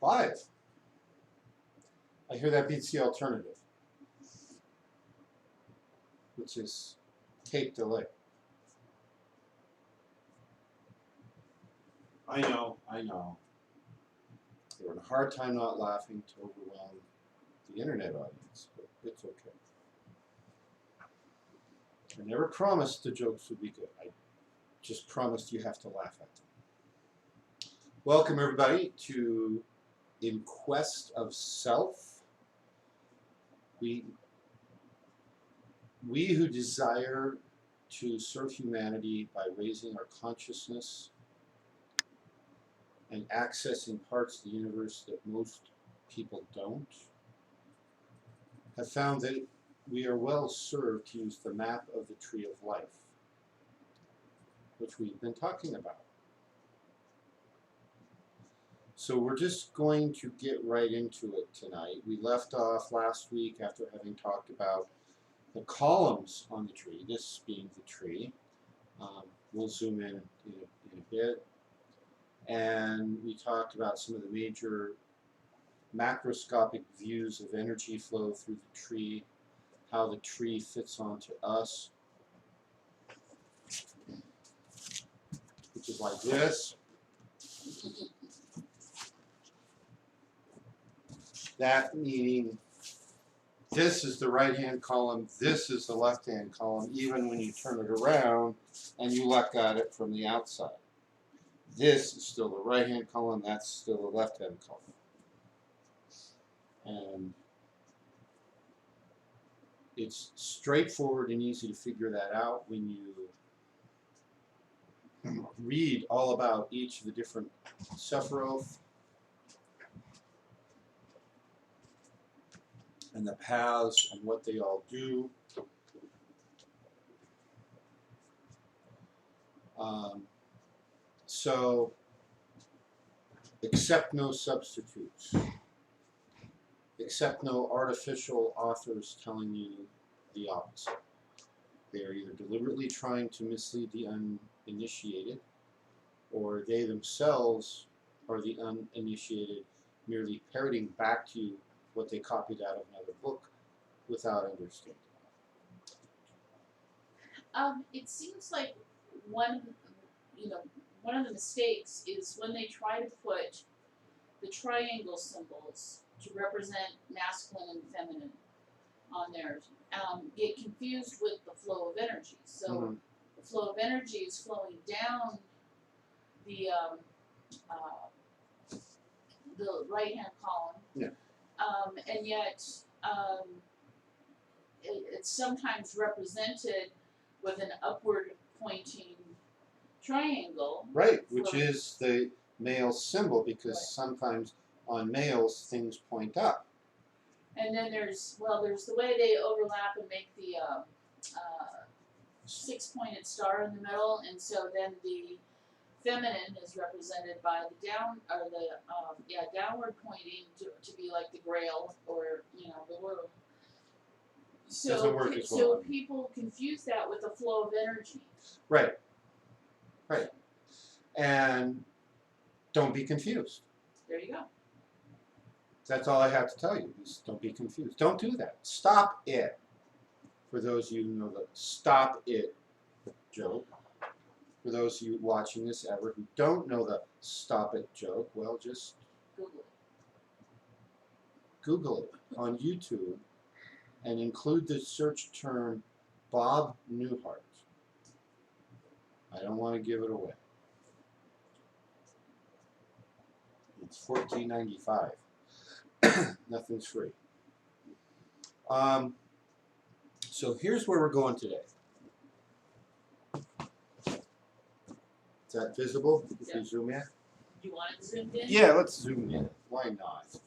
5. I hear that beats the alternative, which is tape delay. I know. They were in a hard time not laughing to overwhelm the internet audience, but it's okay. I never promised the jokes would be good. I just promised you have to laugh at them. Welcome everybody to In Quest of Self. We who desire to serve humanity by raising our consciousness and accessing parts of the universe that most people don't, have found that we are well served to use the map of the Tree of Life, which we've been talking about. So we're just going to get right into it tonight. We left off last week after having talked about the columns on the tree, this being the tree. We'll zoom in a bit. And we talked about some of the major macroscopic views of energy flow through the tree, how the tree fits onto us, which is like this. That meaning this is the right-hand column, this is the left-hand column, even when you turn it around and you look at it from the outside. This is still the right-hand column, that's still the left-hand column. And it's straightforward and easy to figure that out when you read all about each of the different Sephiroth and the paths and what they all do. So, accept no substitutes. Accept no artificial authors telling you the opposite. They are either deliberately trying to mislead the uninitiated, or they themselves are the uninitiated, merely parroting back to you what they copied out of another book without understanding. It seems like one of the mistakes is when they try to put the triangle symbols to represent masculine and feminine on there, get confused with the flow of energy. So the flow of energy is flowing down the right-hand column. Yeah. And yet it's sometimes represented with an upward pointing triangle. Right, which is the male symbol, because sometimes on males things point up. And then there's the way they overlap and make the 6-pointed star in the middle, and so then the feminine is represented by the downward pointing to be like the Grail, or the world. Doesn't work as well. So people confuse that with the flow of energy. Right. Right. And don't be confused. There you go. That's all I have to tell you, is don't be confused. Don't do that. Stop it. For those of you who know the stop it joke, for those of you watching this ever who don't know the stop it joke, well, just Google it on YouTube and include the search term Bob Newhart. I don't want to give it away. It's $14.95. Nothing's free. So here's where we're going today. Is that visible? If we zoom in? You want it zoomed in? Yeah, let's zoom in. Why not?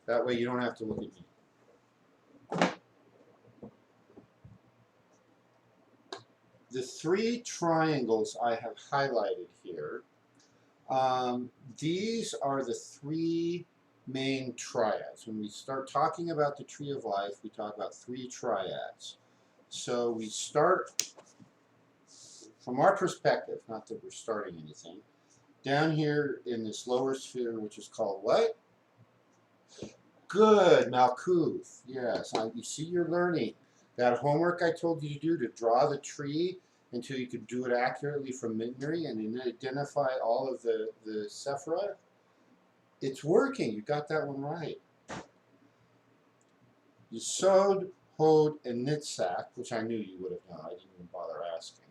That way you don't have to look at me. The 3 triangles I have highlighted here, these are the 3 main triads. When we start talking about the Tree of Life, we talk about 3 triads. So we start, from our perspective, not that we're starting anything, down here in this lower sphere, which is called what? Good, Malkuth. Yes, you see you're learning. That homework I told you to do to draw the tree until you could do it accurately from memory and then identify all of the sephira, it's working. You got that one right. Yesod, Hod, and Nitzak, which I knew you would have known. I didn't even bother asking.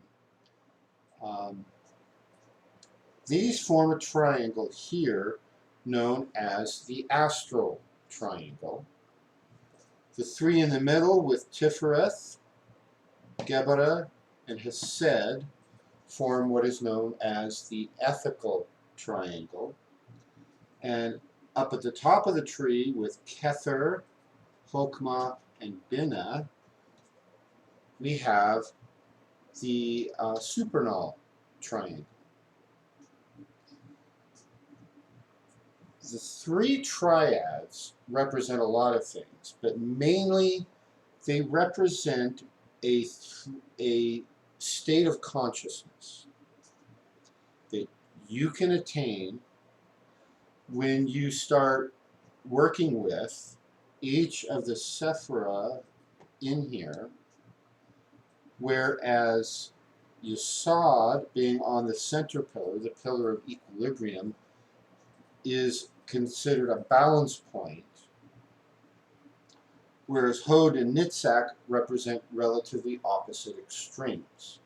These form a triangle here known as the astral triangle. The three in the middle with Tifereth, Geburah, and Hesed form what is known as the ethical triangle. And up at the top of the tree with Kether, Chokmah, and Binah, we have the supernal triangle. The three triads represent a lot of things, but mainly they represent a state of consciousness that you can attain when you start working with each of the sephira in here, whereas Yesod, being on the center pillar, the pillar of equilibrium, is considered a balance point, whereas Hod and Nitzak represent relatively opposite extremes.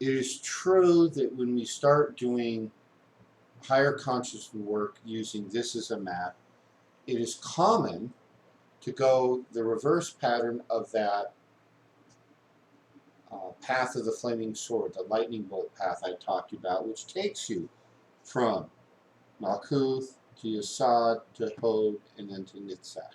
It is true that when we start doing higher consciousness work using this as a map, it is common to go the reverse pattern of that path of the flaming sword, the lightning bolt path I talked about, which takes you from Malkuth to Yesod to Hod and then to Nitzak.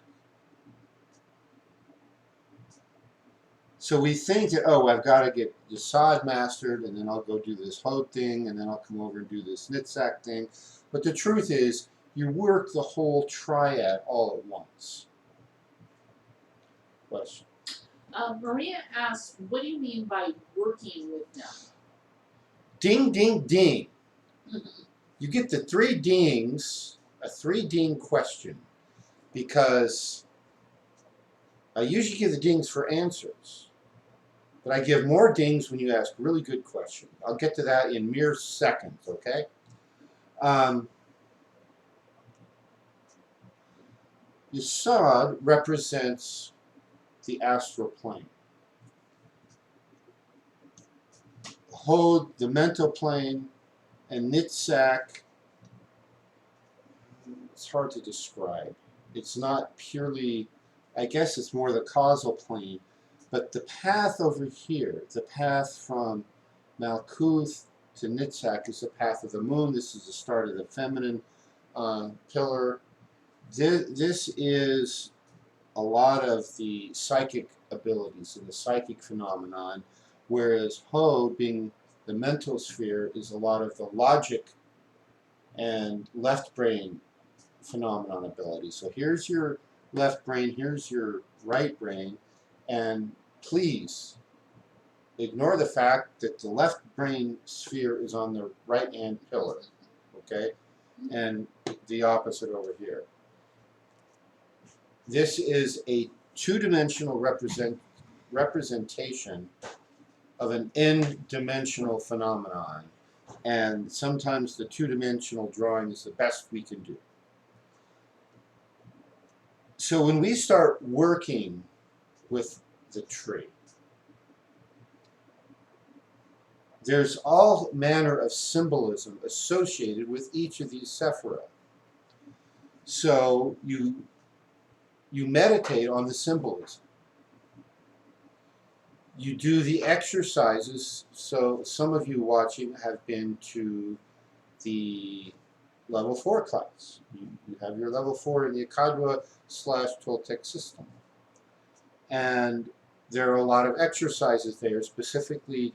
So we think that, oh, I've got to get Yesod mastered, and then I'll go do this Hod thing, and then I'll come over and do this Nitzak thing. But the truth is, you work the whole triad all at once. Question? Maria asks, what do you mean by working with them? Ding, ding, ding. You get the three dings, a three-ding question, because I usually give the dings for answers, but I give more dings when you ask really good questions. I'll get to that in mere seconds, okay? Yesod represents the astral plane. Hod, the mental plane, and Nitzak, it's hard to describe. It's not purely, I guess it's more the causal plane, but the path over here, the path from Malkuth to Nitzak is the path of the moon. This is the start of the feminine pillar. This is a lot of the psychic abilities and the psychic phenomenon, whereas Hod, being the mental sphere, is a lot of the logic and left brain phenomenon ability. So here's your left brain, here's your right brain, and please ignore the fact that the left brain sphere is on the right hand pillar, okay, and the opposite over here. This is a two-dimensional representation of an n-dimensional phenomenon, and sometimes the two-dimensional drawing is the best we can do. So when we start working with the tree, there's all manner of symbolism associated with each of these sephira. So you meditate on the symbolism. You do the exercises. So some of you watching have been to the level 4 class. You have your level 4 in the Akadwa/Toltec system. And there are a lot of exercises there specifically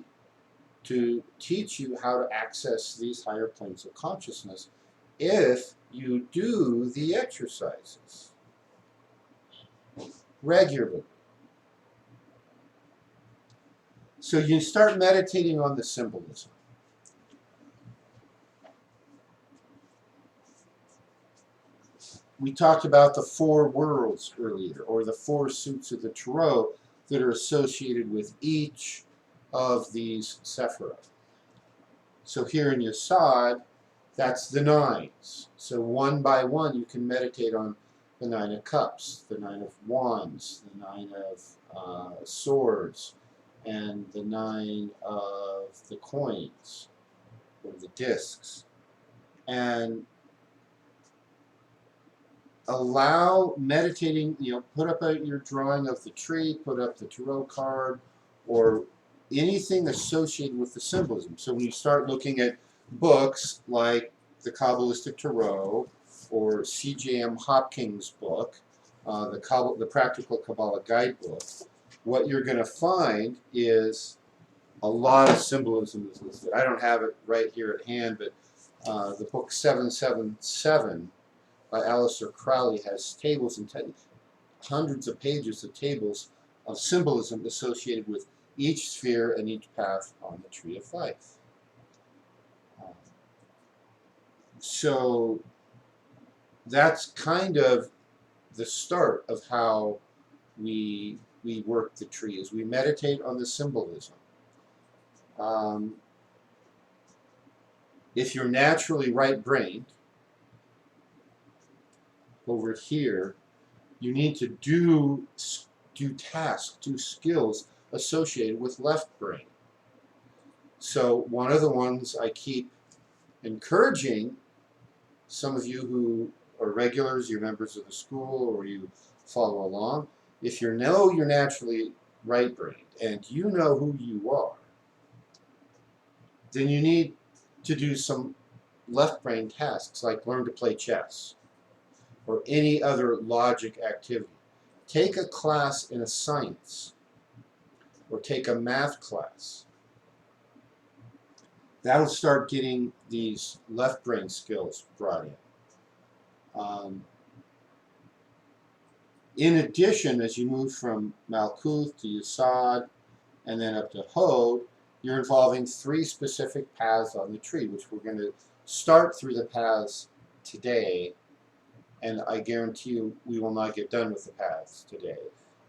to teach you how to access these higher planes of consciousness if you do the exercises regularly. So you start meditating on the symbolism. we talked about the four worlds earlier, or the four suits of the Tarot that are associated with each of these Sephirah. So here in Yesod, that's the nines. So one by one, you can meditate on the Nine of Cups, the Nine of Wands, the Nine of Swords, and the Nine of the Coins, or the discs. And allow meditating, put up your drawing of the tree, put up the tarot card, or anything associated with the symbolism. So when you start looking at books like the Kabbalistic Tarot or C.J.M. Hopkins' book, the Practical Kabbalah Guidebook, what you're going to find is a lot of symbolism is listed. I don't have it right here at hand, but the book 777 by Aleister Crowley has tables and hundreds of pages of tables of symbolism associated with each sphere and each path on the Tree of Life. So that's kind of the start of how we work the tree, is we meditate on the symbolism. If you're naturally right-brained, over here, you need to do tasks, do skills associated with left brain. So one of the ones I keep encouraging some of you who are regulars, you're members of the school, or you follow along, if you know you're naturally right-brained and you know who you are, then you need to do some left-brain tasks like learn to play chess or any other logic activity. Take a class in a science or take a math class. That'll start getting these left brain skills brought in. In addition, as you move from Malkuth to Yesod and then up to Hod, you're involving 3 specific paths on the tree, which we're going to start through the paths today, and I guarantee you we will not get done with the paths today.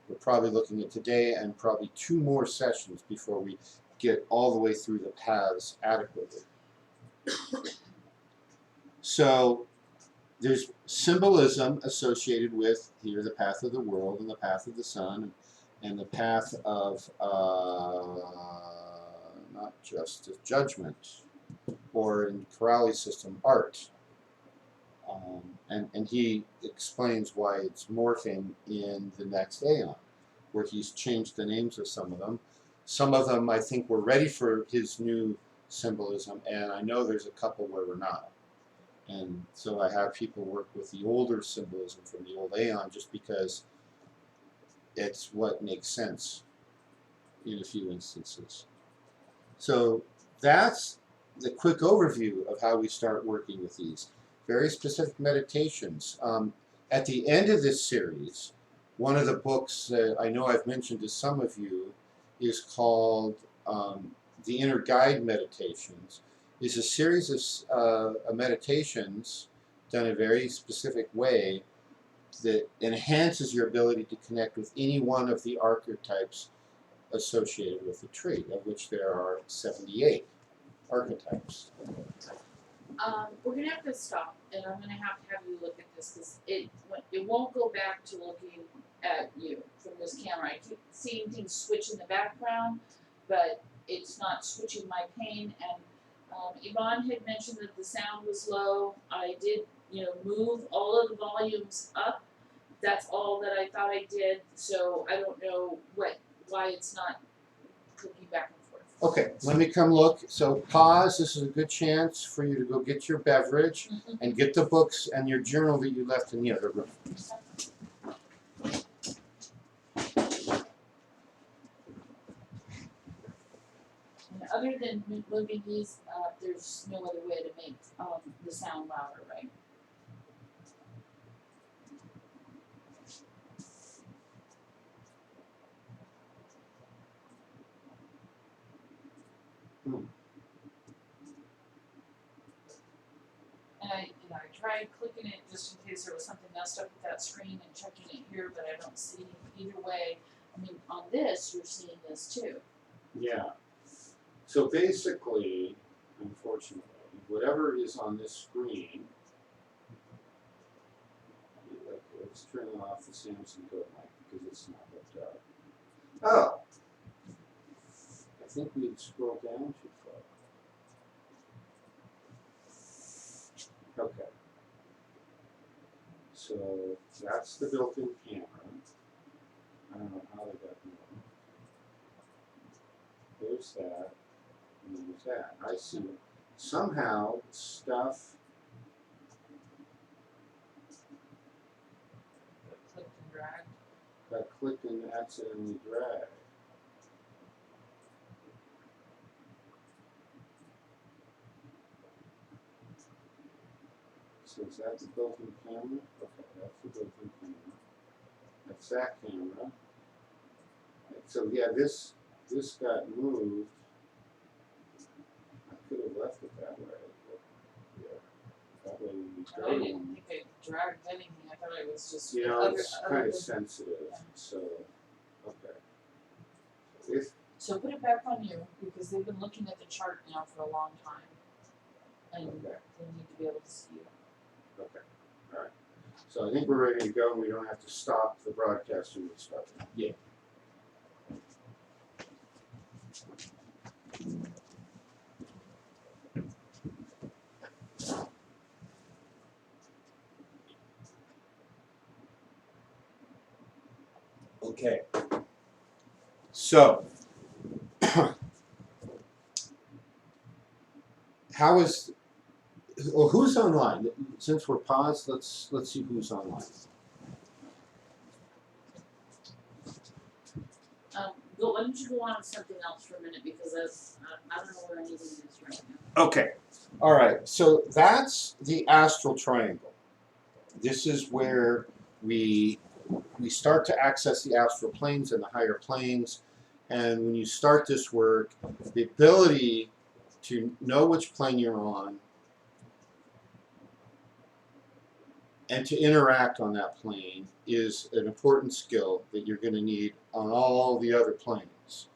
We're probably looking at today and probably 2 more sessions before we get all the way through the paths adequately. So there's symbolism associated with here the path of the world and the path of the sun and the path of not justice, judgment, or in Crowley's system, art. And he explains why it's morphing in the next Aeon, where he's changed the names of some of them. Some of them I think were ready for his new symbolism, and I know there's a couple where we're not. And so I have people work with the older symbolism from the old Aeon just because it's what makes sense in a few instances. So that's the quick overview of how we start working with these. Very specific meditations. At the end of this series, one of the books that I know I've mentioned to some of you is called The Inner Guide Meditations. It's a series of meditations done in a very specific way that enhances your ability to connect with any one of the archetypes associated with the tree, of which there are 78 archetypes. We're gonna have to stop, and I'm gonna have to have you look at this because it won't go back to looking at you from this camera. I keep seeing things switch in the background, but it's not switching my pane. And Yvonne had mentioned that the sound was low. I did, move all of the volumes up. That's all that I thought I did. So I don't know why it's not clicking back and forth. Okay, let me come look. So pause. This is a good chance for you to go get your beverage and get the books and your journal that you left in the other room. And other than moving these, there's no other way to make the sound louder, right? And I tried clicking it just in case there was something messed up with that screen and checking it here, but I don't see either way. I mean, on this, you're seeing this too. Yeah. So basically, unfortunately, whatever is on this screen, let's turn off the Samsung Go mic because it's not hooked up. Oh, I think we scrolled down too far. Okay. So that's the built-in camera. I don't know how they got moved. There's that, and there's that. I see. Somehow stuff. Clicked and dragged. Got clicked and accidentally dragged. So is that the built-in camera? Okay, that's the built-in camera. That's that camera. So yeah, this got moved. I could have left it that way. But yeah, that way when we I go to didn't one, think it dragged anything. I thought it was just you know, other, it's other kind of than- sensitive. yeah. So okay. If So put it back on you because they've been looking at the chart now for a long time, and okay. they need to be able to see it. Okay, all right. So I think we're ready to go, and we don't have to stop the broadcast when we start. Yeah. Okay. So, how is? Well, who's online? Since we're paused, let's see who's online. Why don't you go on to something else for a minute because that's I don't know where anything is right now. Okay. All right. So that's the astral triangle. This is where we start to access the astral planes and the higher planes. And when you start this work, the ability to know which plane you're on and to interact on that plane is an important skill that you're going to need on all the other planes.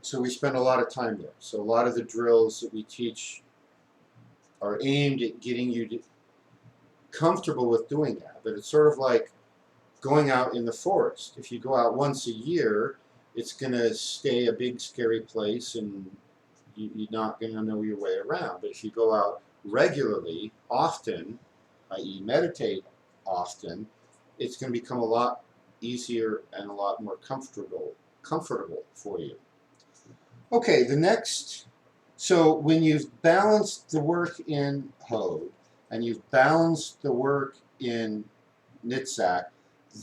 So we spend a lot of time there. So a lot of the drills that we teach are aimed at getting you comfortable with doing that. But it's sort of like going out in the forest. If you go out once a year, it's going to stay a big scary place and you're not going to know your way around. But if you go out regularly, often, i.e. meditate often, it's going to become a lot easier and a lot more comfortable for you. Okay, the next, so when you've balanced the work in Hode and you've balanced the work in Nitzak,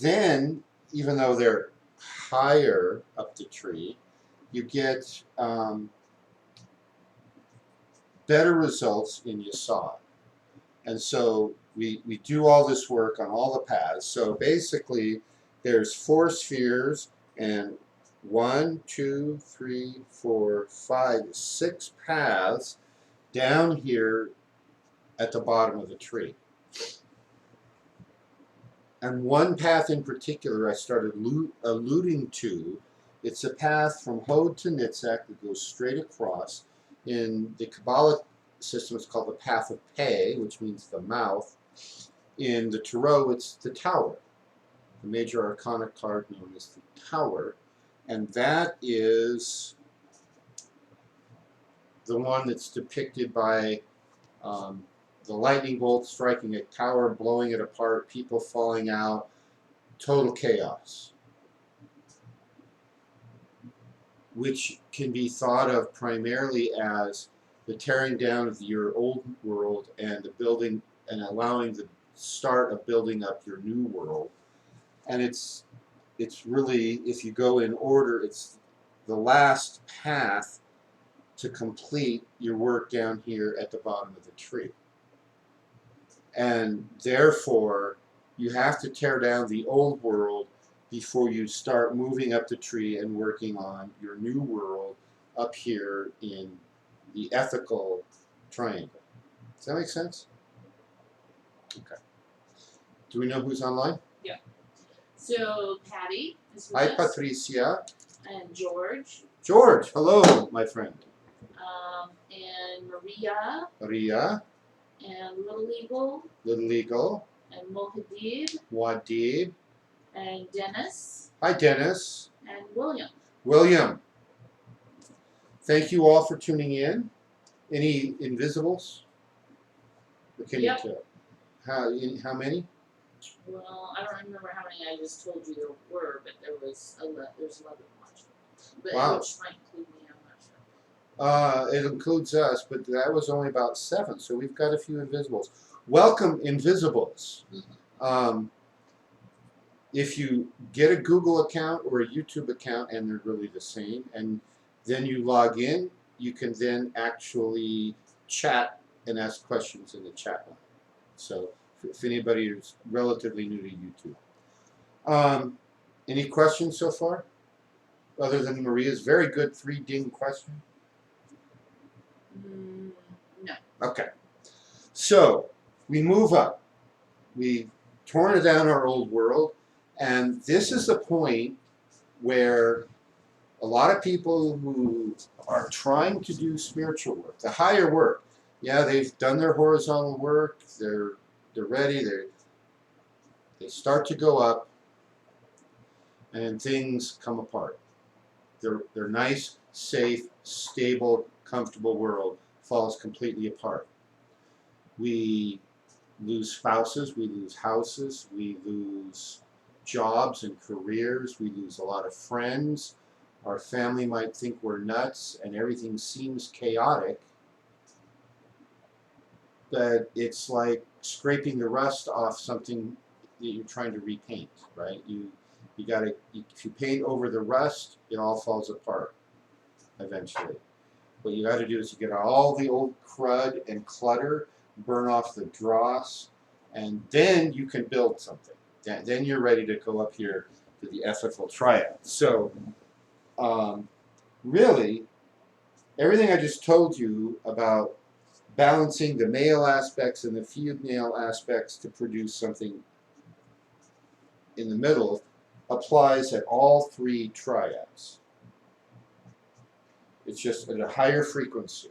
then, even though they're higher up the tree, you get better results in Yesod. And so we do all this work on all the paths. So basically, there's 4 spheres and 1, 2, 3, 4, 5, 6 paths down here at the bottom of the tree. And one path in particular I started alluding to. It's a path from Hode to Nitzak that goes straight across. In the Kabbalah system, it's called the path of Pei, which means the mouth. In the Tarot, it's the tower, the major arcana card known as the tower. And that is the one that's depicted by the lightning bolt striking a tower, blowing it apart, people falling out, total chaos, which can be thought of primarily as the tearing down of your old world and the building and allowing the start of building up your new world. And it's really, if you go in order, it's the last path to complete your work down here at the bottom of the tree. And therefore, you have to tear down the old world before you start moving up the tree and working on your new world up here in the ethical triangle. Does that make sense? Okay. Do we know who's online? So Patty is with Hi, us, Patricia. and George, George, hello, my friend. and Maria, Ria, and Little Eagle, Little Eagle, and Mohadib, Wadib. and Dennis, Hi, Dennis. and William. William. Thank you all for tuning in. Any invisibles? Or can Yep. you tell? How many? Well, I don't remember how many I just told you there were, but there's 11 watching. But Wow. which might include me, I'm not sure. It includes us, but that was only about 7, so we've got a few invisibles. Welcome, invisibles. If you get a Google account or a YouTube account, and they're really the same, and then you log in, you can then actually chat and ask questions in the chat line. So if anybody is relatively new to YouTube. Any questions so far? Other than Maria's very good 3 ding question? No. Okay. So we move up. We've torn down our old world, and this is the point where a lot of people who are trying to do spiritual work, the higher work, yeah, they've done their horizontal work, they're ready, they start to go up, and things come apart. Their nice, safe, stable, comfortable world falls completely apart. We lose spouses, we lose houses, we lose jobs and careers, we lose a lot of friends. Our family might think we're nuts and everything seems chaotic, but it's like scraping the rust off something that you're trying to repaint, right? You gotta, if you paint over the rust, it all falls apart eventually. What you gotta do is you get all the old crud and clutter, burn off the dross, and then you can build something. Then you're ready to go up here to the ethical triad. So, really, everything I just told you about balancing the male aspects and the female aspects to produce something in the middle applies at all 3 triads. It's just at a higher frequency.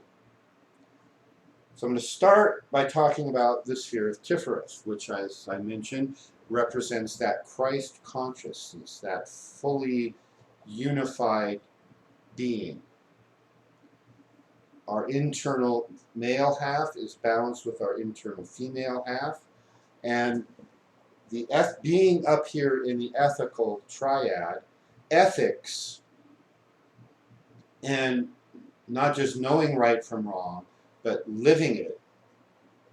So I'm going to start by talking about the sphere of Tiferet, which, as I mentioned, represents that Christ consciousness, that fully unified being. Our internal male half is balanced with our internal female half, and the being up here in the ethical triad, ethics, and not just knowing right from wrong, but living it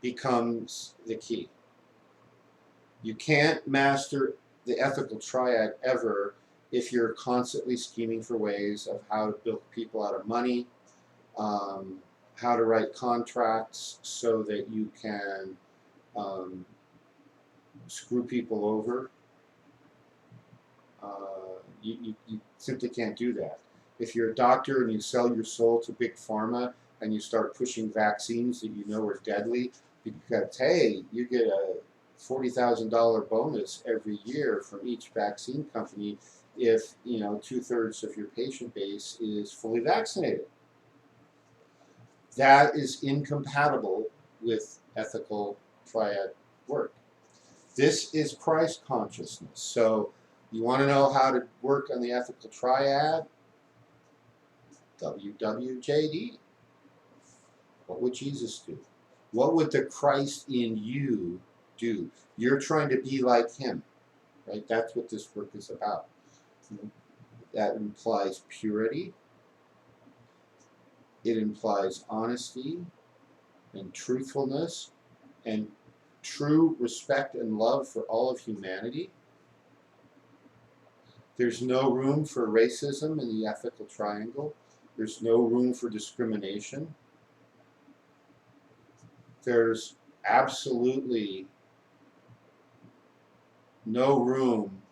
becomes the key. You can't master the ethical triad ever if you're constantly scheming for ways of how to build people out of money, how to write contracts so that you can screw people over. You simply can't do that. If you're a doctor and you sell your soul to Big Pharma and you start pushing vaccines that you know are deadly, because, hey, you get a $40,000 bonus every year from each vaccine company if 2/3 of your patient base is fully vaccinated. That is incompatible with ethical triad work. This is Christ consciousness. So you want to know how to work on the ethical triad? WWJD. What would Jesus do? What would the Christ in you do? You're trying to be like him, right? That's what this work is about. That implies purity. It implies honesty and truthfulness and true respect and love for all of humanity. There's no room for racism in the ethical triangle. There's no room for discrimination. There's absolutely no room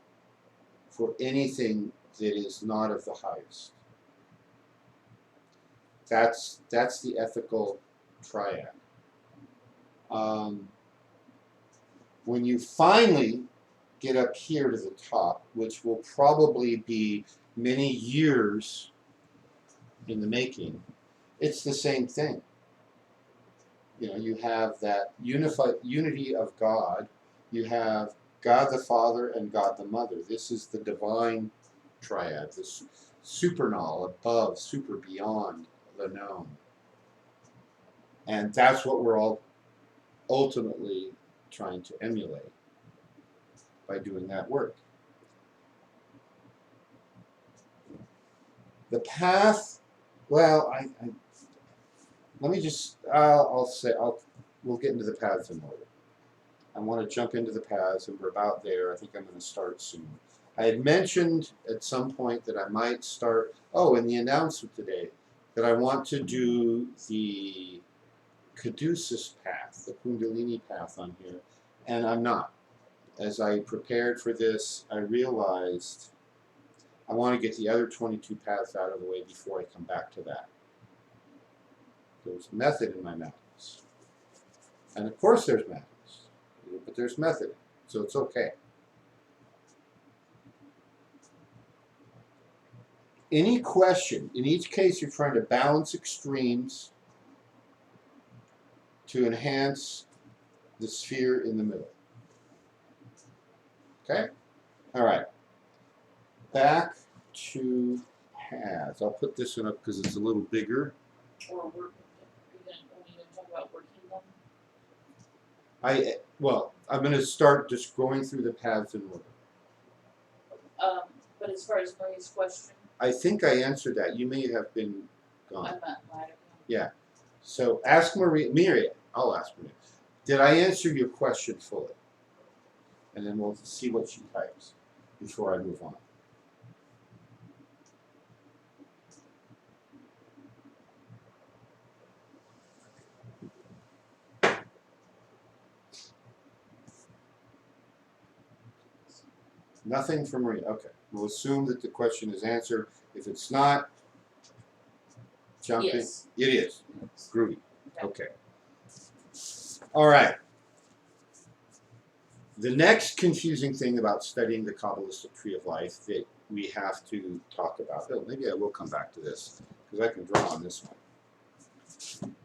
for anything that is not of the highest. That's the ethical triad. When you finally get up here to the top, which will probably be many years in the making, it's the same thing. You know, you have that unity of God. You have God the Father and God the Mother. This is the divine triad, this supernal, above, super beyond the known. And that's what we're all ultimately trying to emulate by doing that work. The path, well, let me just, we'll get into the paths in order. I want to jump into the paths, and we're about there. I think I'm going to start soon. I had mentioned at some point that I might start, in the announcement today, that I want to do the Caduceus path, the Kundalini path on here, and I'm not. As I prepared for this, I realized I want to get the other 22 paths out of the way before I come back to that. There's method in my madness. And of course there's madness, but there's method, so it's okay. Any question, in each case you're trying to balance extremes to enhance the sphere in the middle. Okay? All right. Back to paths. I'll put this one up because it's a little bigger. Or are you going to talk about working them? I'm going to start just going through the paths in order. But as far as Marie's question, I think I answered that. You may have been gone. I'm not glad. Yeah. So ask Maria. I'll ask Maria. Did I answer your question fully? And then we'll see what she types before I move on. Nothing from Maria. Okay. We'll assume that the question is answered. If it's not, jump in. Yes. It is. Groovy. Okay. All right. The next confusing thing about studying the Kabbalistic Tree of Life that we have to talk about, maybe I will come back to this because I can draw on this one,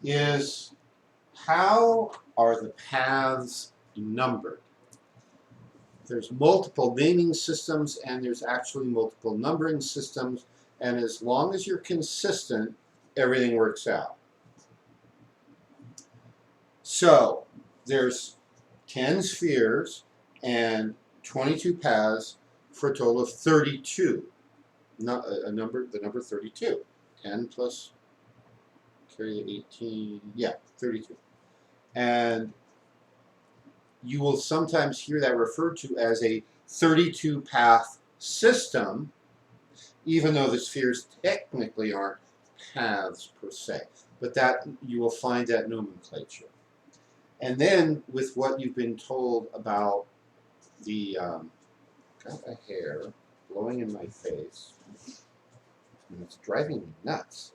is how are the paths numbered? There's multiple naming systems and there's actually multiple numbering systems, and as long as you're consistent, everything works out. So there's 10 spheres and 22 paths for a total of 32. The number 32. 10 plus carry 18, 32. And you will sometimes hear that referred to as a 32 path system, even though the spheres technically aren't paths per se. But that you will find that nomenclature. And then with what you've been told about the, got a hair blowing in my face, and it's driving me nuts,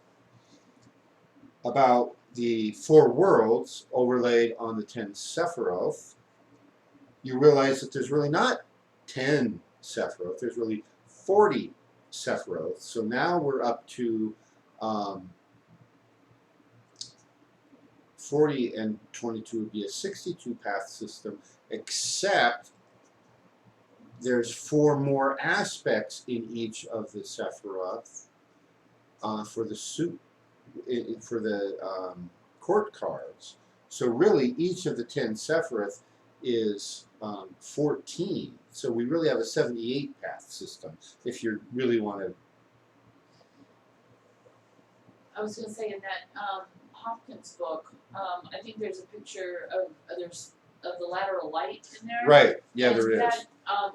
about the 4 worlds overlaid on the 10 Sephiroth, you realize that there's really not 10 Sephiroth, there's really 40 Sephiroth. So now we're up to 40 and 22 would be a 62 path system, except there's 4 more aspects in each of the Sephiroth for the court cards. So really each of the 10 Sephiroth is 14. So we really have a 78 path system if you really want to. I was going to say in that Hopkins book, I think there's a picture of the lateral light in there. Right. Yeah, and there is. That,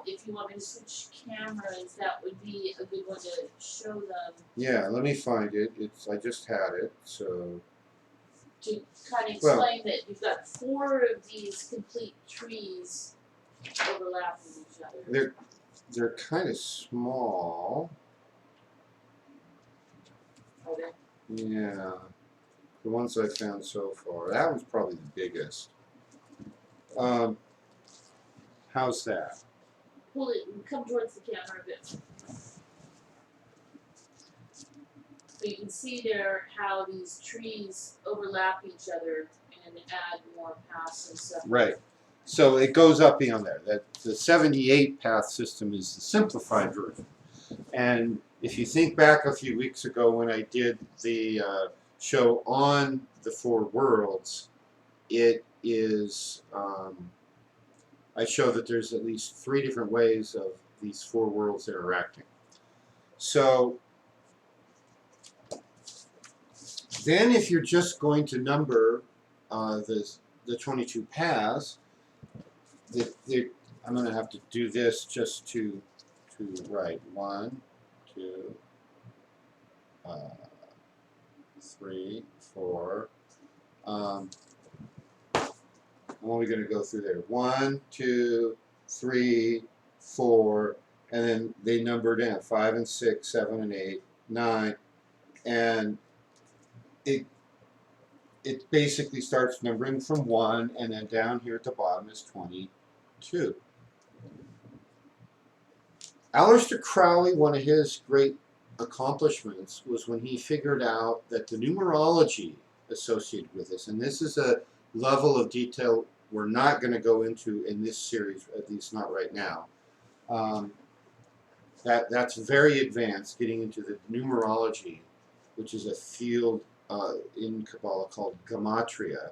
if you want me to switch cameras, that would be a good one to show them. Yeah, let me find it. I just had it, so. To kind of explain that you've got 4 of these complete trees overlapping each other. They're kind of small. Are they? Yeah. the ones I found so far. That one's probably the biggest. How's that? Pull it, come towards the camera a bit. So you can see there how these trees overlap each other and add more paths and stuff. Right. So it goes up beyond there. That the 78 path system is the simplified version. And if you think back a few weeks ago when I did the show on the four worlds, it is I show that there's at least 3 different ways of these four worlds interacting. So then if you're just going to number the 22 paths, I'm going to have to do this just to write 1, 2, 3, 4. I'm only going to go through there. 1, 2, 3, 4, and then they numbered in 5 and 6, 7 and 8, 9, and it basically starts numbering from 1, and then down here at the bottom is 22. Aleister Crowley, one of his great accomplishments was when he figured out that the numerology associated with this, and this is a level of detail we're not going to go into in this series, at least not right now. That's very advanced, getting into the numerology, which is a field in Kabbalah called Gematria.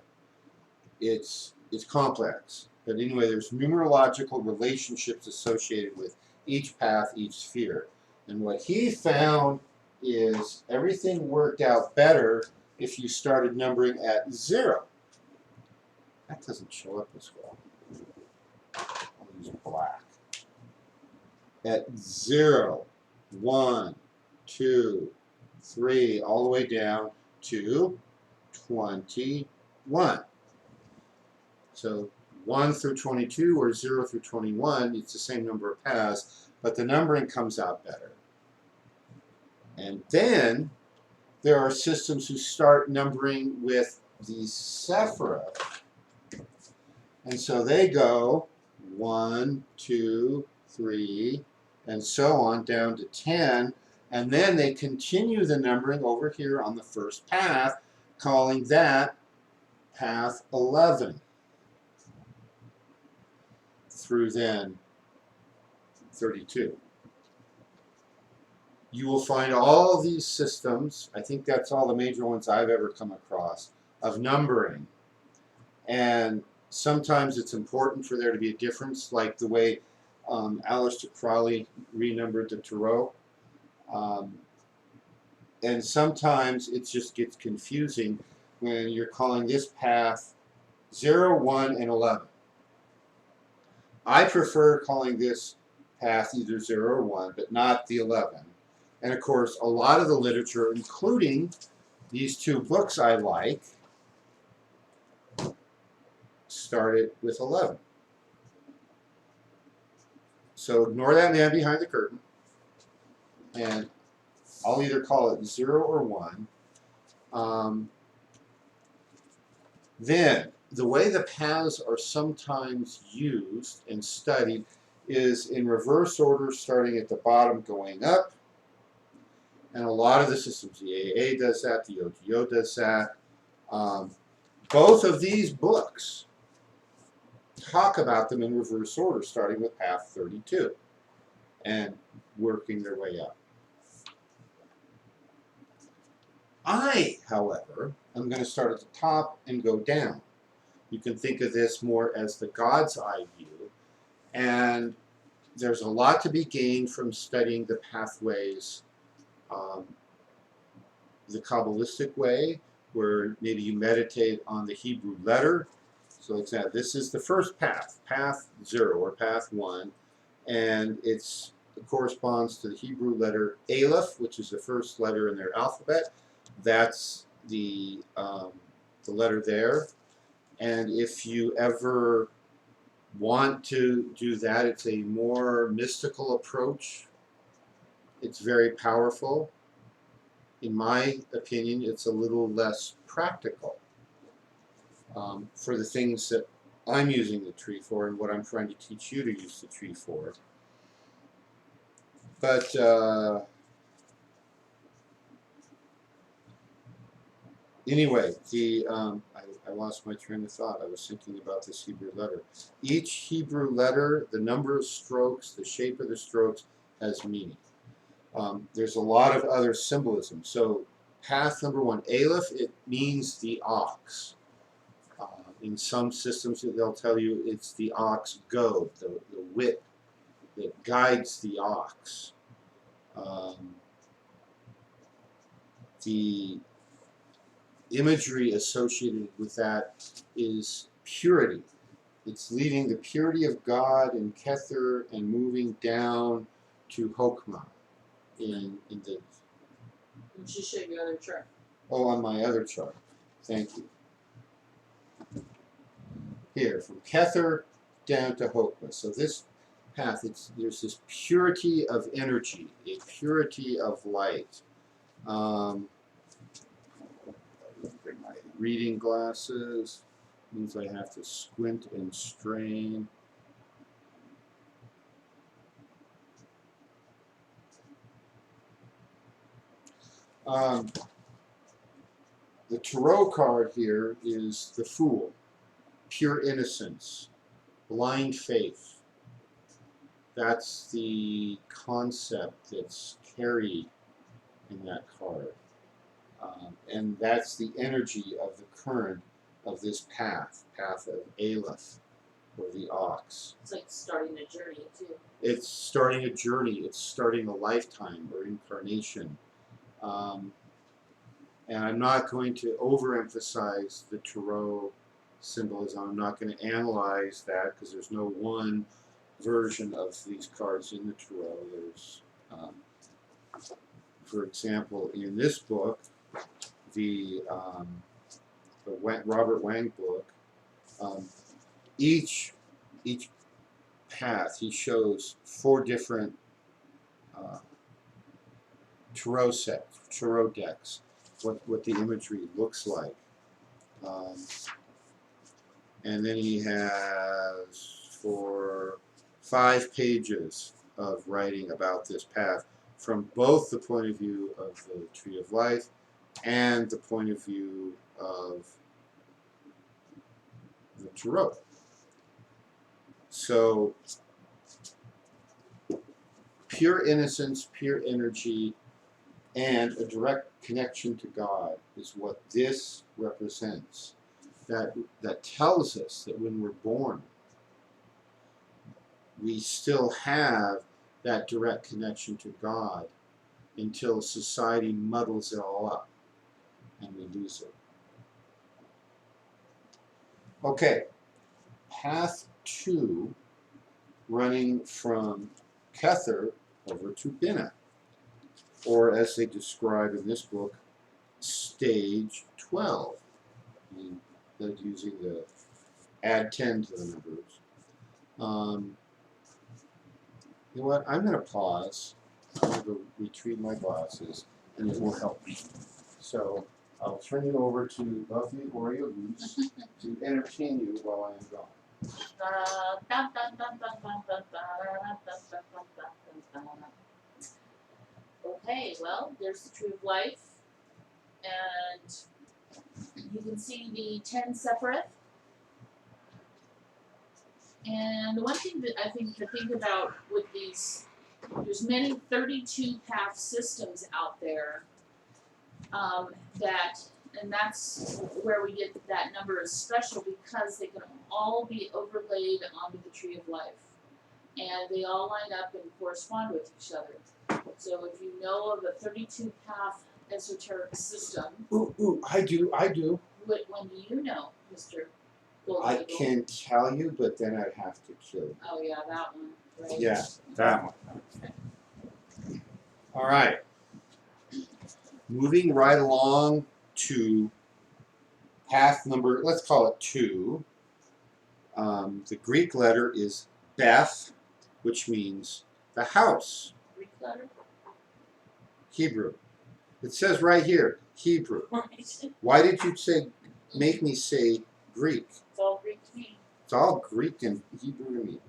It's complex, but anyway, there's numerological relationships associated with each path, each sphere. And what he found is everything worked out better if you started numbering at 0. That doesn't show up as well. I'll use black. At 0, 1, 2, 3, all the way down to 21. So 1 through 22 or 0 through 21, it's the same number of paths, but the numbering comes out better. And then there are systems who start numbering with the Sephira. And so they go 1, 2, 3, and so on down to 10. And then they continue the numbering over here on the first path, calling that path 11. Through then 32. You will find all these systems, I think that's all the major ones I've ever come across, of numbering. And sometimes it's important for there to be a difference, like the way Aleister Crowley renumbered the Tarot. And sometimes it just gets confusing when you're calling this path 0, 1, and 11. I prefer calling this path either 0 or 1, but not the 11. And of course, a lot of the literature, including these 2 books I like, started with 11. So ignore that man behind the curtain, and I'll either call it 0 or 1. Then, the way the paths are sometimes used and studied is in reverse order, starting at the bottom, going up. And a lot of the systems, the AA does that, the OTO does that. Both of these books talk about them in reverse order, starting with path 32 and working their way up. I, however, am going to start at the top and go down. You can think of this more as the God's eye view, and there's a lot to be gained from studying the pathways the Kabbalistic way, where maybe you meditate on the Hebrew letter. So it's that this is the first path, path 0 or path 1, and it corresponds to the Hebrew letter Aleph, which is the first letter in their alphabet. That's the letter there. And if you ever want to do that, it's a more mystical approach. It's very powerful. in my opinion, it's a little less practical for the things that I'm using the tree for and what I'm trying to teach you to use the tree for. But anyway, I lost my train of thought. I was thinking about this Hebrew letter. Each Hebrew letter, the number of strokes, the shape of the strokes has meaning. There's a lot of other symbolism. So path number 1, Aleph, it means the ox. In some systems, they'll tell you it's the ox goad, the whip that guides the ox. The imagery associated with that is purity. It's leading the purity of God in Kether and moving down to Hokmah in the... You should show your other chart. Oh, on my other chart. Thank you. Here, from Kether down to Hokmah. So this path, there's this purity of energy, a purity of light. Bring my reading glasses. Means I have to squint and strain. The tarot card here is the Fool, pure innocence, blind faith. That's the concept that's carried in that card. And that's the energy of the current of this path of Aleph, or the ox. It's like starting a journey too. It's starting a journey, it's starting a lifetime or incarnation. And I'm not going to overemphasize the tarot symbolism. I'm not going to analyze that because there's no one version of these cards in the tarot. There's, for example, in this book, the Robert Wang book, each path he shows 4 different tarot decks, what the imagery looks like. And then he has 5 pages of writing about this path from both the point of view of the Tree of Life and the point of view of the tarot. So pure innocence, pure energy, and a direct connection to God is what this represents. That tells us that when we're born, we still have that direct connection to God until society muddles it all up and we lose it. Okay, path 2, running from Kether over to Binah, or as they describe in this book, stage 12. And they're using the add 10 to the numbers. You know what? I'm going to pause. I'm going to go retrieve my glasses, and it will help me. So I'll turn you over to lovely Oreo Goose to entertain you while I am gone. Okay, well, there's the Tree of Life, and you can see the 10 Sephiroth. And one thing that I think to think about with these, there's many 32 path systems out there, and that's where we get that number is special because they can all be overlaid onto the Tree of Life. And they all line up and correspond with each other. So if you know of a 32 path esoteric system. Ooh, I do. What one do you know, Mr. Gold I Eagle? can tell you, but then I'd have to kill you. Oh yeah, that one. Right? Yeah, that one. Okay. All right. Moving right along to path number, let's call it 2. The Greek letter is Beth, which means the house. Greek letter? Hebrew. It says right here, Hebrew. Right. It's Why did you make me say Greek? all Greek to me. It's all Greek and Hebrew to me.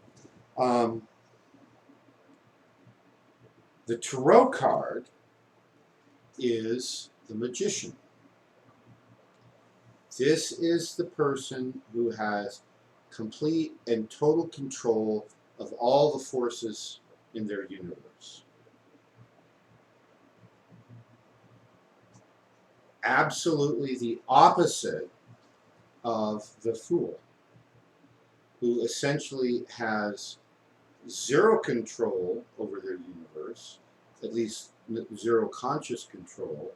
The tarot card is the magician. This is the person who has complete and total control of all the forces in their universe. Absolutely the opposite of the fool, who essentially has zero control over their universe, at least zero conscious control,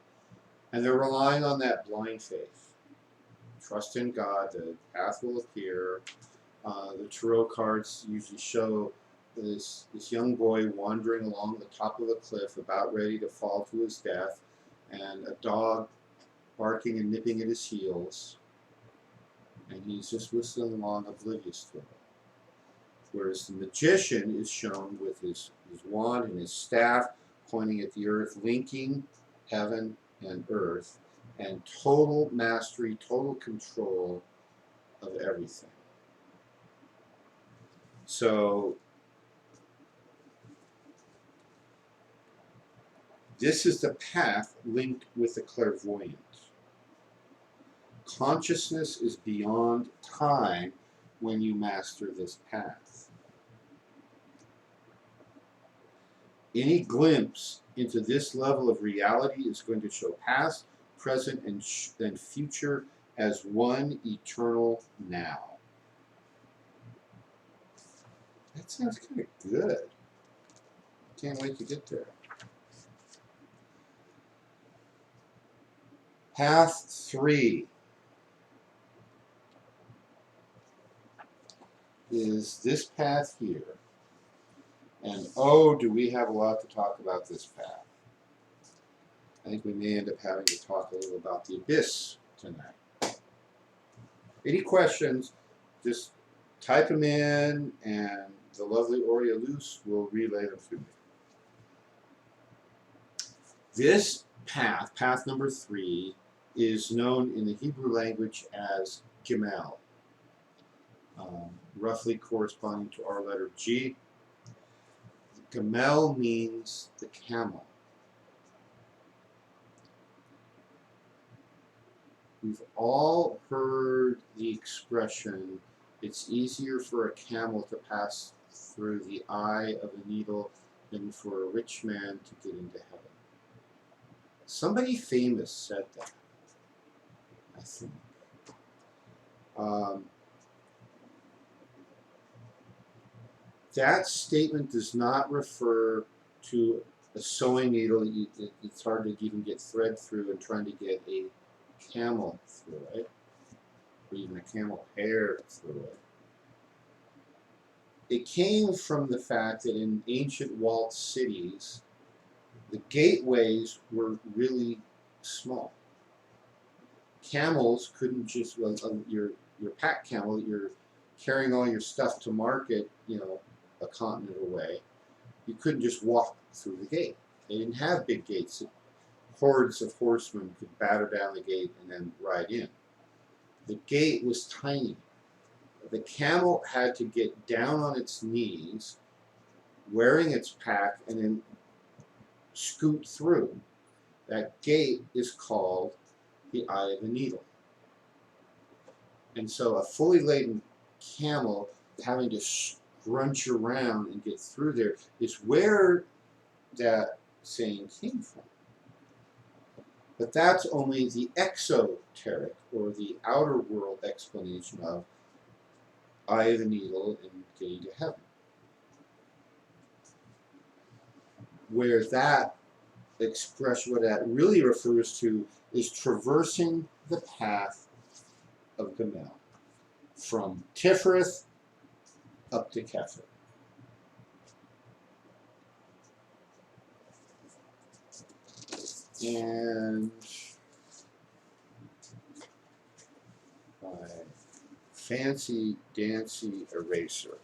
and they're relying on that blind faith. Trust in God, the path will appear. The tarot cards usually show this young boy wandering along the top of a cliff, about ready to fall to his death, and a dog barking and nipping at his heels, and he's just whistling along oblivious to it. Whereas the magician is shown with his wand and his staff pointing at the earth, linking heaven and earth, and total mastery, total control of everything. So this is the path linked with the clairvoyant. Consciousness is beyond time when you master this path. Any glimpse into this level of reality is going to show past, present, and future as one eternal now. That sounds kind of good. Can't wait to get there. Path 3 is this path here. And oh, do we have a lot to talk about this path. I think we may end up having to talk a little about the abyss tonight. Any questions, just type them in and the lovely Aurea Luce will relay them to me. This path, path number 3, is known in the Hebrew language as Gimel, roughly corresponding to our letter G. Gimel means the camel. We've all heard the expression, it's easier for a camel to pass through the eye of a needle than for a rich man to get into heaven. Somebody famous said that, I think. That statement does not refer to a sewing needle. It's hard to even get thread through and trying to get a camel through it, or even a camel hair through it. It came from the fact that in ancient walled cities, the gateways were really small. Camels couldn't just, your pack camel, you're carrying all your stuff to market, a continent away. You couldn't just walk through the gate. They didn't have big gates. Hordes of horsemen could batter down the gate and then ride in. The gate was tiny. The camel had to get down on its knees, wearing its pack, and then scoot through. That gate is called the eye of the needle. And so a fully laden camel having to scrunch around and get through there is where that saying came from. But that's only the exoteric, or the outer world explanation of eye of the needle and getting to heaven. Where that expression, what that really refers to, is traversing the path of Gimel, from Tiferet up to Kepher. And my fancy dancy eraser.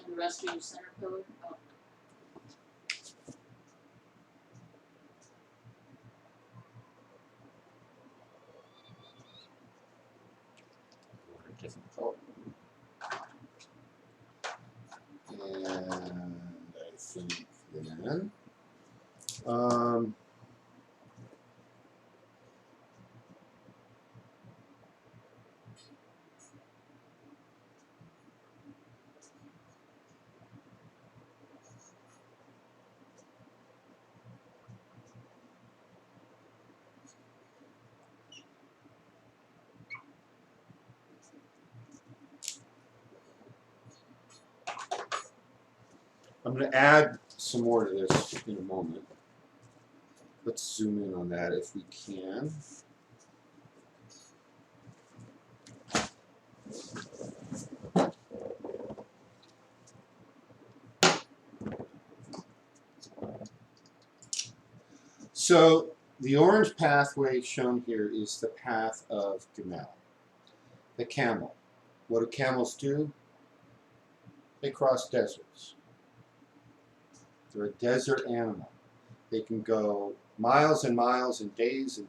And the rest are your center code. Oh. Different color. And I think then, I'm going to add some more to this in a moment. Let's zoom in on that if we can. So the orange pathway shown here is the path of Gamel, the camel. What do camels do? They cross deserts. They're a desert animal. They can go miles and miles and days and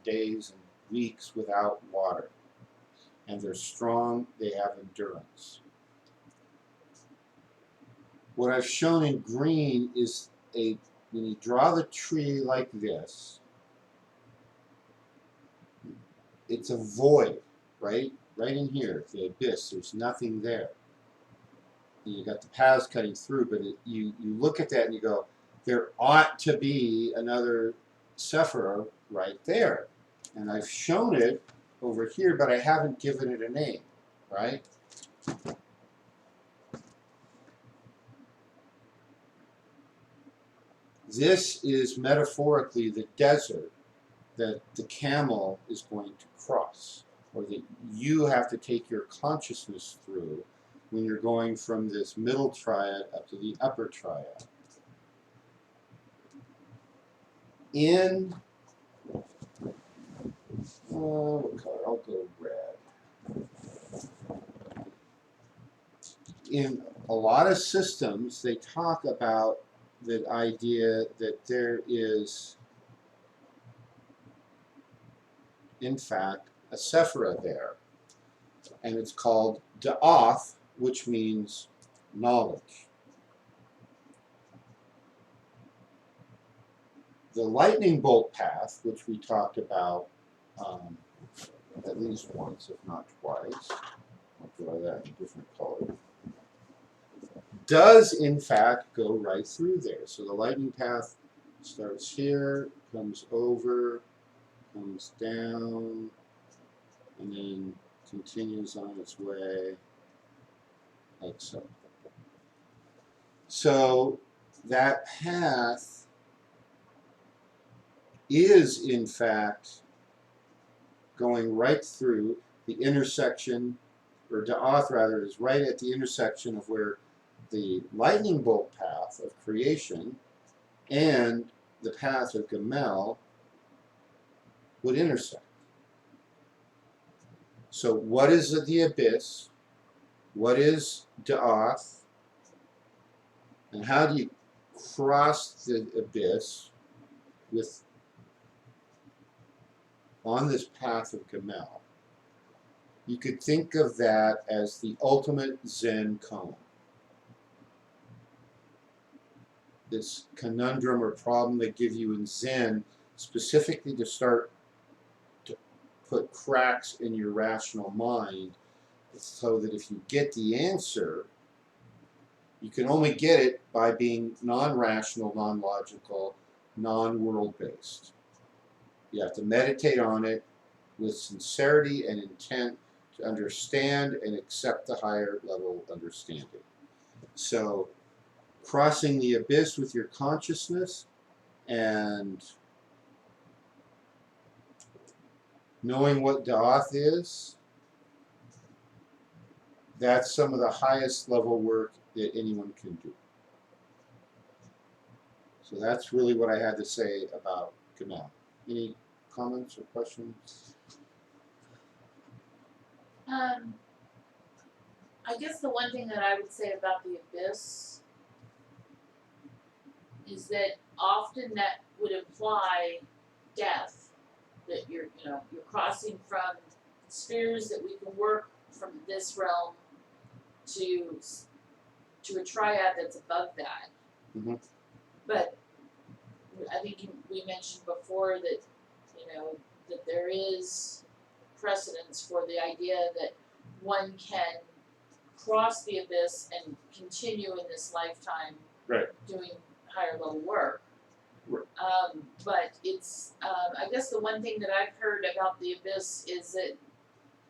weeks without water. And they're strong, they have endurance. What I've shown in green is when you draw the tree like this, it's a void, right? Right in here, the abyss, there's nothing there. And you got the paths cutting through, but you look at that and you go, there ought to be another Sephirah right there. And I've shown it over here, but I haven't given it a name, right? This is metaphorically the desert that the camel is going to cross, or that you have to take your consciousness through when you're going from this middle triad up to the upper triad. In, what color? I'll go red. In a lot of systems, they talk about the idea that there is, in fact, a Sephirah there. And it's called Da'ath, which means knowledge. The lightning bolt path, which we talked about at least once, if not twice, I'll draw that in a different color, does in fact go right through there. So the lightning path starts here, comes over, comes down, and then continues on its way like so. So that path is in fact going right through the intersection, or Da'ath rather, is right at the intersection of where the lightning bolt path of creation and the path of Gamel would intersect. So what is the abyss? What is Da'ath? And how do you cross the abyss with on this path of Gamel? You could think of that as the ultimate Zen koan. This conundrum or problem they give you in Zen specifically to start to put cracks in your rational mind so that if you get the answer, you can only get it by being non-rational, non-logical, non-world-based. You have to meditate on it with sincerity and intent to understand and accept the higher level understanding. So, crossing the abyss with your consciousness and knowing what Da'ath is, that's some of the highest level work that anyone can do. So that's really what I had to say about Gamel. Any comments or questions? I guess the one thing that I would say about the abyss is that often that would imply death. That you're crossing from spheres that we can work from this realm to a triad that's above that. Mhm. But I think we mentioned before that that there is precedence for the idea that one can cross the abyss and continue in this lifetime Right. doing higher level work. Right. But it's I guess the one thing that I've heard about the abyss is that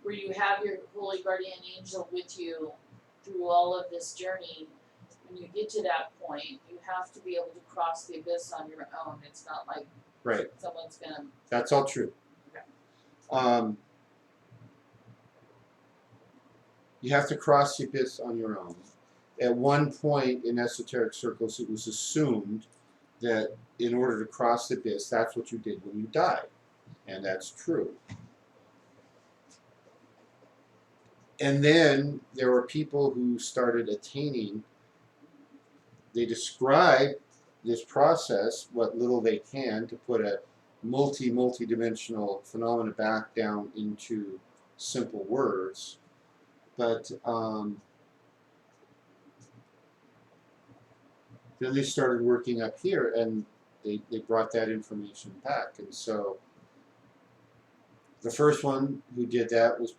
where you have your holy guardian angel with you through all of this journey, when you get to that point, you have to be able to cross the abyss on your own. It's not like Right. someone's gonna. That's all true. Okay. You have to cross the abyss on your own. At one point in esoteric circles, it was assumed that in order to cross the abyss, that's what you did when you died. And that's true. And then there were people who started attaining, they describe this process, what little they can, to put a multi-dimensional phenomena back down into simple words. But then they started working up here, and they brought that information back. And so the first one who did that was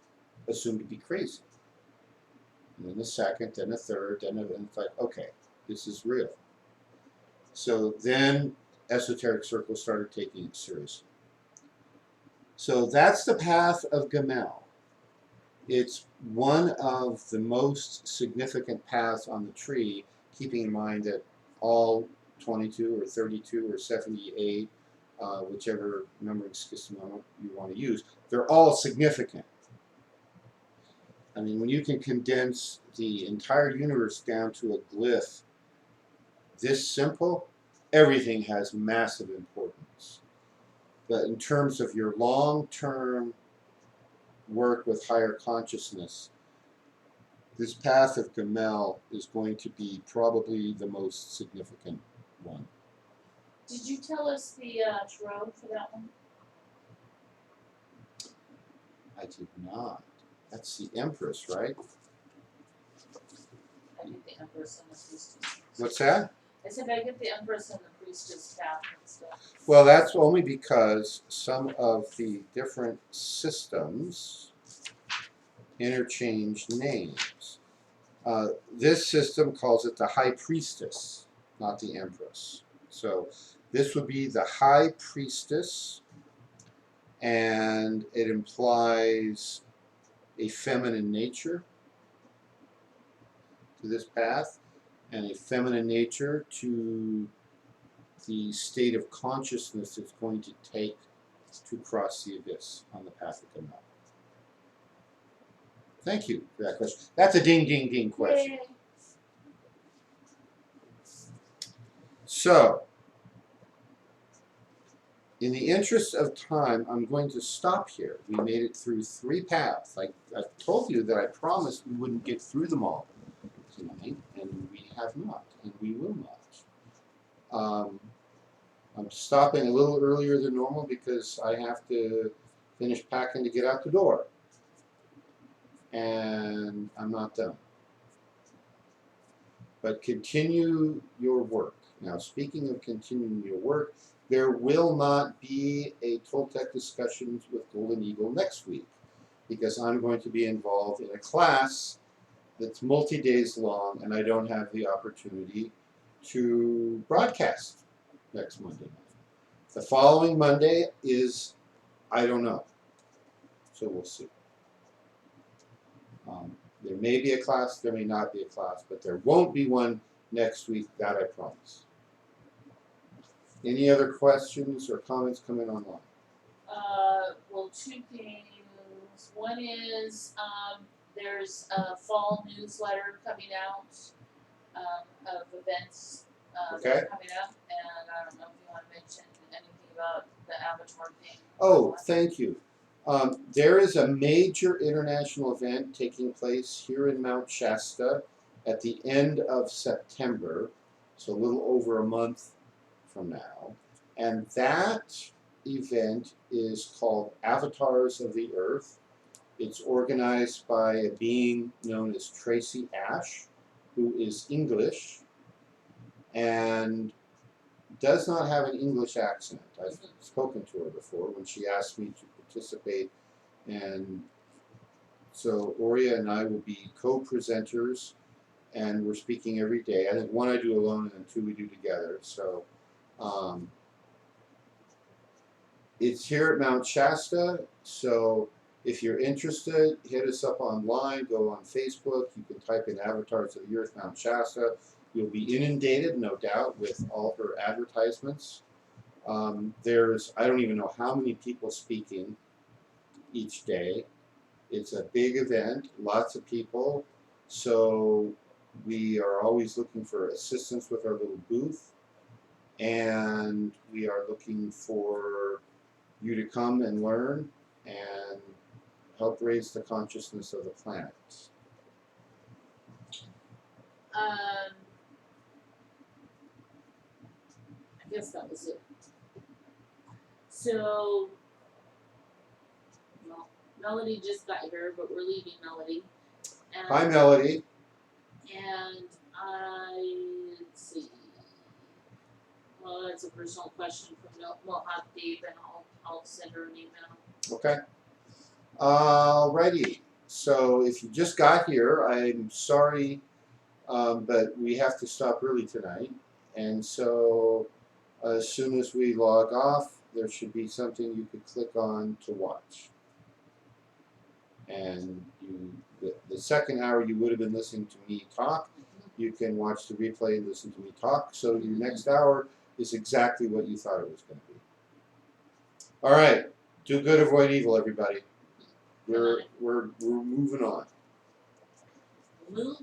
assumed to be crazy. And then the second, then the third, and it's like, okay, this is real. So then esoteric circles started taking it seriously. So that's the path of Gamel. It's one of the most significant paths on the tree, keeping in mind that all 22 or 32 or 78, whichever numbering system you want to use, they're all significant. I mean, when you can condense the entire universe down to a glyph this simple, everything has massive importance. But in terms of your long-term work with higher consciousness, this path of Gamel is going to be probably the most significant one. Did you tell us the tarot for that one? I did not. That's the Empress, right? I get the Empress and the Priestess. What's that? I said I get the Empress and the Priestess path and stuff. Well, that's only because some of the different systems interchange names. This system calls it the High Priestess, not the Empress. So this would be the High Priestess, and it implies a feminine nature to this path, and a feminine nature to the state of consciousness it's going to take to cross the abyss on the path of Gamel. Thank you for that question. That's a ding, ding, ding question. Yay. So, in the interest of time, I'm going to stop here. We made it through 3 paths. I told you that I promised we wouldn't get through them all tonight, and we have not, and we will not. I'm stopping a little earlier than normal because I have to finish packing to get out the door. And I'm not done. But continue your work. Now, speaking of continuing your work, there will not be a Toltec Discussions with Golden Eagle next week because I'm going to be involved in a class that's multi-days long, and I don't have the opportunity to broadcast next Monday night. The following Monday is, I don't know. So we'll see. There may be a class, there may not be a class, but there won't be one next week, that I promise. Any other questions or comments coming online? Well, 2 things. One is there's a fall newsletter coming out of events that are coming up, and I don't know if you want to mention anything about the Avatar thing. Oh, thank you. There is a major international event taking place here in Mount Shasta at the end of September, so a little over a month from now. And that event is called Avatars of the Earth. It's organized by a being known as Tracy Ash, who is English and does not have an English accent. I've spoken to her before when she asked me to participate, and so Oria and I will be co-presenters, and we're speaking every day. I think one I do alone, and then two we do together. So it's here at Mount Shasta. So if you're interested, hit us up online. Go on Facebook. You can type in Avatars of the Earth Mount Shasta. You'll be inundated, no doubt, with all her advertisements. There's, I don't even know how many people speaking each day. It's a big event, lots of people. So we are always looking for assistance with our little booth. And we are looking for you to come and learn and help raise the consciousness of the planet. I guess that was it. So, well, Melody just got here, but we're leaving Melody. And, Hi, Melody. And let's see. Well, that's a personal question from Mohawk Dave, and I'll send her an email. Okay. Alrighty. So if you just got here, I'm sorry, but we have to stop early tonight. And so as soon as we log off, there should be something you could click on to watch. And the second hour you would have been listening to me talk. You can watch the replay and listen to me talk. So your next hour is exactly what you thought it was going to be. All right. Do good, avoid evil, everybody. We're moving on. Move